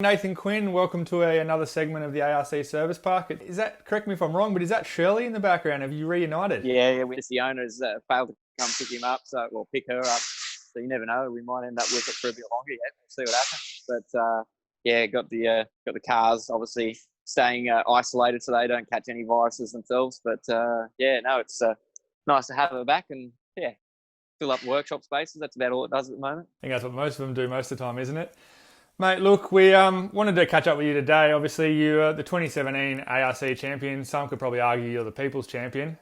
Nathan Quinn, welcome to another segment of the ARC Service Park. Is that, correct me if I'm wrong, but is that Shirley in the background? Have you reunited? Yeah, the owners failed to come pick him up, pick her up. So you never know. We might end up with it for a bit longer yet. We'll see what happens. But got the cars obviously staying isolated so they don't catch any viruses themselves. But it's nice to have her back and fill up workshop spaces. That's about all it does at the moment. I think that's what most of them do most of the time, isn't it? Mate, look, we wanted to catch up with you today. Obviously, you're the 2017 ARC champion. Some could probably argue you're the People's champion.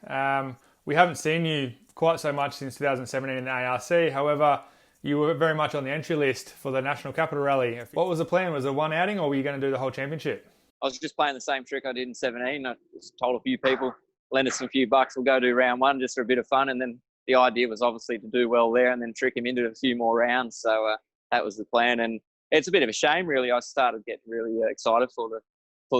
We haven't seen you quite so much since 2017 in the ARC. However, you were very much on the entry list for the National Capital Rally. What was the plan? Was it one outing or were you going to do the whole championship? I was just playing the same trick I did in 17. I just told a few people, lend us a few bucks, we'll go do round one just for a bit of fun. And then the idea was obviously to do well there and then trick him into a few more rounds. So that was the plan. And it's a bit of a shame, really. I started getting really excited for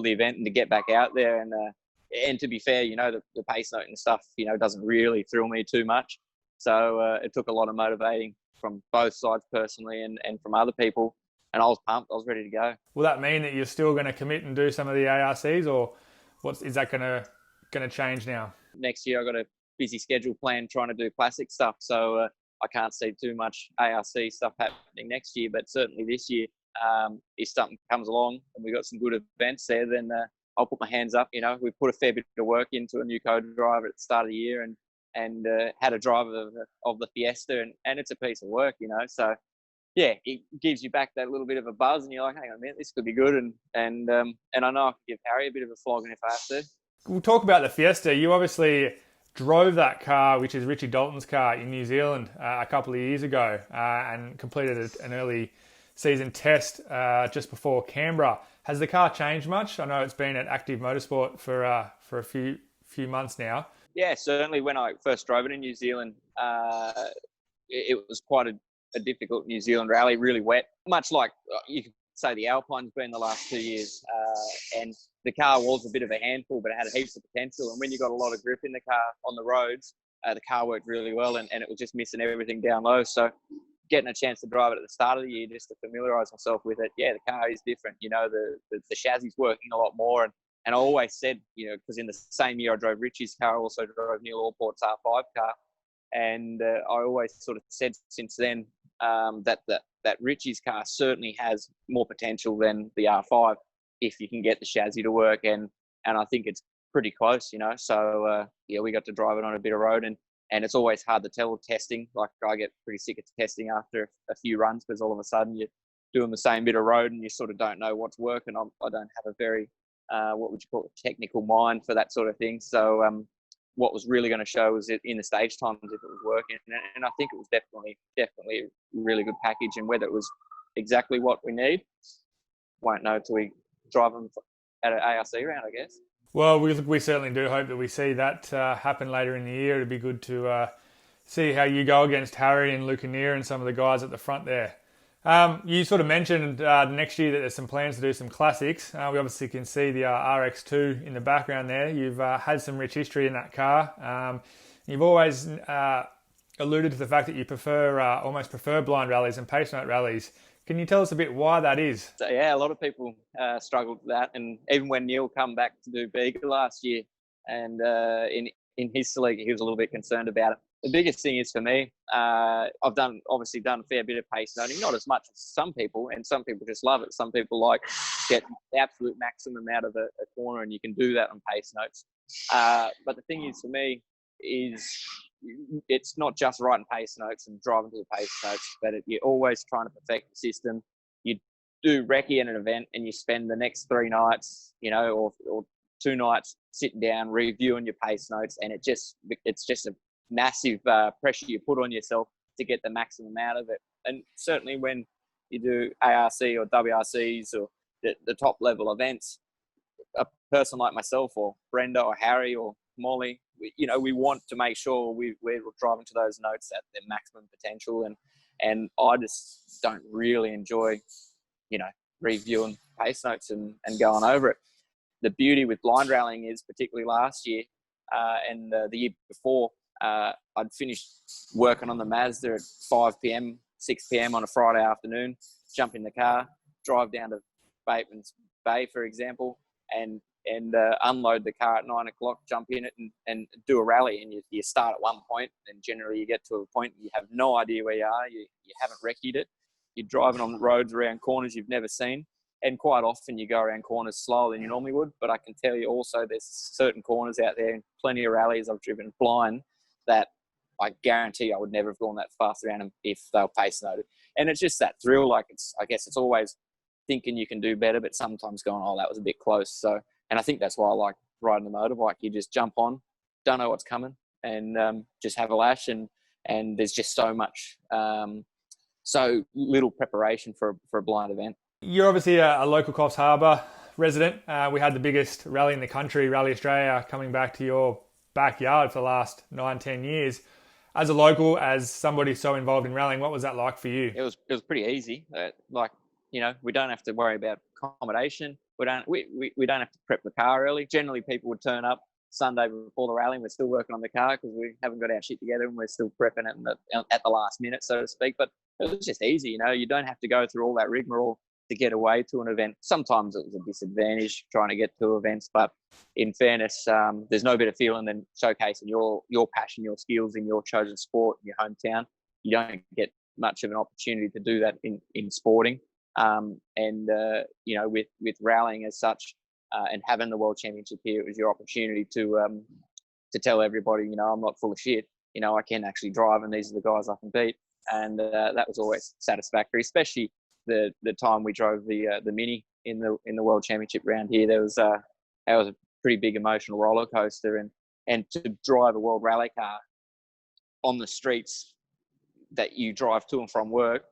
the event and to get back out there. And to be fair, the pace note and stuff, doesn't really thrill me too much. So it took a lot of motivating from both sides personally and from other people. And I was pumped. I was ready to go. Will that mean that you're still going to commit and do some of the ARCs, or is that going to change now? Next year, I've got a busy schedule planned trying to do classic stuff. So I can't see too much ARC stuff happening next year, but certainly this year, if something comes along and we've got some good events there, then I'll put my hands up. We put a fair bit of work into a new co-driver at the start of the year and had a driver of the Fiesta, and it's a piece of work, So, yeah, it gives you back that little bit of a buzz, and you're like, hang on a minute, this could be good. And I know I can give Harry a bit of a flogging if I have to. We'll talk about the Fiesta. You obviously drove that car, which is Richie Dalton's car, in New Zealand a couple of years ago and completed an early season test just before Canberra. Has the car changed much? I know it's been at Active Motorsport for a few months now. Yeah, certainly when I first drove it in New Zealand, it was quite a difficult New Zealand rally, really wet, much like you could say the Alpine's been the last 2 years. And the car was a bit of a handful, but it had heaps of potential. And when you got a lot of grip in the car on the roads, the car worked really well and it was just missing everything down low. So getting a chance to drive it at the start of the year just to familiarise myself with it, yeah, the car is different. The chassis is working a lot more. And I always said, because in the same year I drove Richie's car, I also drove Neil Allport's R5 car. And I always sort of said since then that Richie's car certainly has more potential than the R5 if you can get the chassis to work. And I think it's pretty close, So, we got to drive it on a bit of road. And it's always hard to tell testing. Like, I get pretty sick of testing after a few runs because all of a sudden you're doing the same bit of road and you sort of don't know what's working. I don't have a very, what would you call it, technical mind for that sort of thing. So what was really going to show was it in the stage times if it was working. And I think it was definitely a really good package. And whether it was exactly what we need, won't know till we drive them at an ARC round, I guess. Well, we certainly do hope that we see that happen later in the year. It'd be good to see how you go against Harry and Lucanir and some of the guys at the front there. You sort of mentioned next year that there's some plans to do some classics. We obviously can see the RX2 in the background there. You've had some rich history in that car. You've always alluded to the fact that you almost prefer blind rallies and pace note rallies. Can you tell us a bit why that is? So, yeah, a lot of people struggled with that. And even when Neil come back to do Bega last year and in his league, he was a little bit concerned about it. The biggest thing is for me, I've obviously done a fair bit of pace noting, not as much as some people, and some people just love it. Some people like get the absolute maximum out of a corner, and you can do that on pace notes. But the thing is for me is it's not just writing pace notes and driving to the pace notes, but you're always trying to perfect the system. You do recce in an event and you spend the next 3 nights, or 2 nights sitting down, reviewing your pace notes, and it's just a massive pressure you put on yourself to get the maximum out of it. And certainly when you do ARC or WRCs or the top level events, a person like myself or Brenda or Harry or Molly, we want to make sure we're driving to those notes at their maximum potential. And I just don't really enjoy, reviewing pace notes and going over it. The beauty with blind rallying is, particularly last year and the year before, I'd finished working on the Mazda at 5 p.m., 6 p.m. on a Friday afternoon, jump in the car, drive down to Bateman's Bay, for example, and unload the car at 9 o'clock, jump in it, and do a rally. And you start at one point, and generally you get to a point and you have no idea where you are. You haven't recce'd it. You're driving on roads around corners you've never seen. And quite often you go around corners slower than you normally would. But I can tell you also there's certain corners out there, and plenty of rallies I've driven blind, that I guarantee I would never have gone that fast around them if they were pace noted. And it's just that thrill. Like, I guess it's always thinking you can do better, but sometimes going, oh, that was a bit close. So, and I think that's why I like riding the motorbike. You just jump on, don't know what's coming, and just have a lash. And there's just so much, so little preparation for a blind event. You're obviously a local Coffs Harbour resident. We had the biggest rally in the country, Rally Australia, coming back to your backyard for the last 9-10 years. As a local, as somebody so involved in rallying, what was that like for you? It was pretty easy. We don't have to worry about accommodation. We don't have to prep the car early. Generally, people would turn up Sunday before the rally and we're still working on the car because we haven't got our shit together and we're still prepping it at the last minute, so to speak. But it was just easy, you don't have to go through all that rigmarole to get away to an event. Sometimes it was a disadvantage trying to get to events, but in fairness, there's no better feeling than showcasing your passion, your skills in your chosen sport in your hometown. You don't get much of an opportunity to do that in sporting. With rallying as such, and having the World Championship here, it was your opportunity to tell everybody, I'm not full of shit. I can actually drive, and these are the guys I can beat. And that was always satisfactory, especially the time we drove the Mini in the World Championship round here. That was a pretty big emotional roller coaster, and to drive a World Rally car on the streets that you drive to and from work,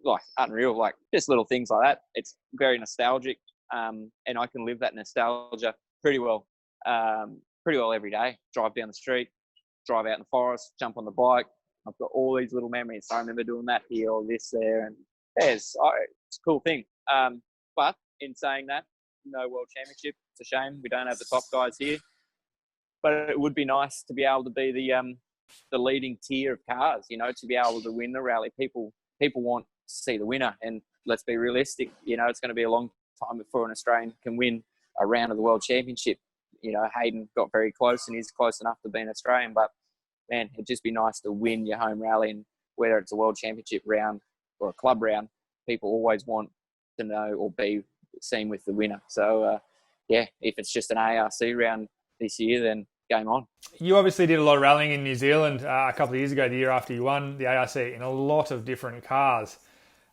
like unreal, like just little things like that. It's very nostalgic, and I can live that nostalgia pretty well every day. Drive down the street, drive out in the forest, jump on the bike. I've got all these little memories. I remember doing that here or this there, and it's a cool thing. But in saying that, no World Championship. It's a shame we don't have the top guys here. But it would be nice to be able to be the leading tier of cars. To be able to win the rally. People want to see the winner, and let's be realistic. It's going to be a long time before an Australian can win a round of the World Championship. Hayden got very close, and he's close enough to be an Australian. But man, it'd just be nice to win your home rally, and whether it's a World Championship round or a club round, people always want to know or be seen with the winner. So, if it's just an ARC round this year, then game on. You obviously did a lot of rallying in New Zealand a couple of years ago, the year after you won the ARC, in a lot of different cars.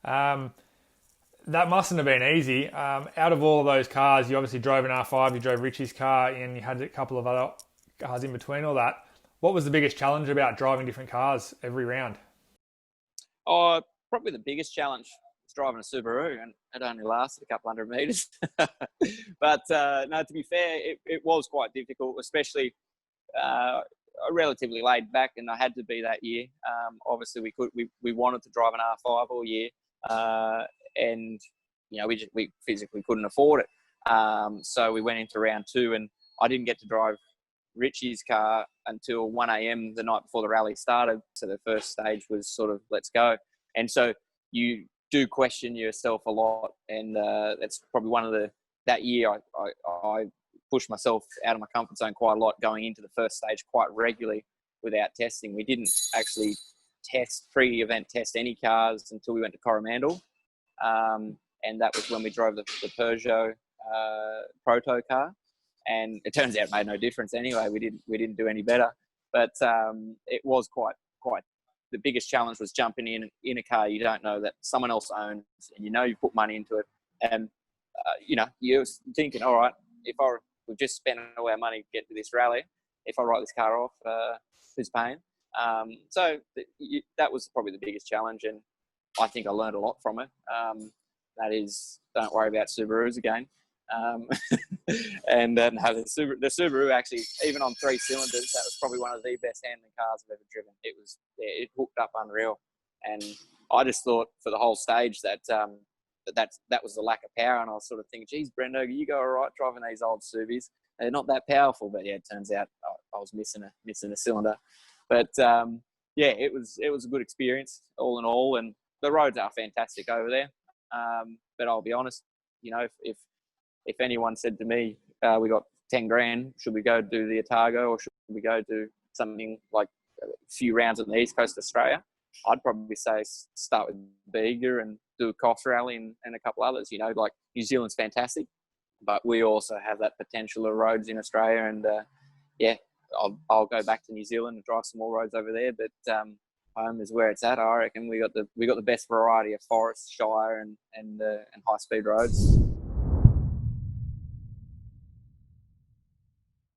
That mustn't have been easy. Out of all of those cars, you obviously drove an R5, you drove Richie's car, and you had a couple of other cars in between all that. What was the biggest challenge about driving different cars every round? Probably the biggest challenge was driving a Subaru, and it only lasted a couple hundred metres. But no, to be fair, it was quite difficult, especially relatively laid back, and I had to be that year. Obviously, we wanted to drive an R5 all year, and we physically couldn't afford it. So we went into round 2, and I didn't get to drive Richie's car until 1 a.m. the night before the rally started. So the first stage was sort of let's go. And so you do question yourself a lot. And that's probably that year I pushed myself out of my comfort zone quite a lot, going into the first stage quite regularly without testing. We didn't actually pre-event test any cars until we went to Coromandel. And that was when we drove the Peugeot Proto car. And it turns out it made no difference anyway. We didn't do any better. But it was quite the biggest challenge was jumping in a car you don't know that someone else owns, and you put money into it. And you're thinking, all right, we've just spent all our money to get to this rally. If I write this car off, who's paying? So that was probably the biggest challenge, and I think I learned a lot from it. That is, don't worry about Subarus again. And then the Subaru actually, even on 3 cylinders, that was probably one of the best handling cars I've ever driven. It hooked up unreal, and I just thought for the whole stage that was the lack of power, and I was sort of thinking, geez, Brendo, you go all right driving these old Subis. They're not that powerful, but yeah, it turns out I was missing a cylinder. But it was a good experience all in all, and the roads are fantastic over there. But I'll be honest, you know, if anyone said to me, we got 10 grand, should we go do the Otago or should we go do something like a few rounds on the east coast of Australia? I'd probably say start with Bega and do a Coffs Rally and a couple others. You know, like New Zealand's fantastic, but we also have that potential of roads in Australia. And yeah, I'll go back to New Zealand and drive some more roads over there. But home is where it's at. I reckon we got the best variety of forest, shire, and high speed roads.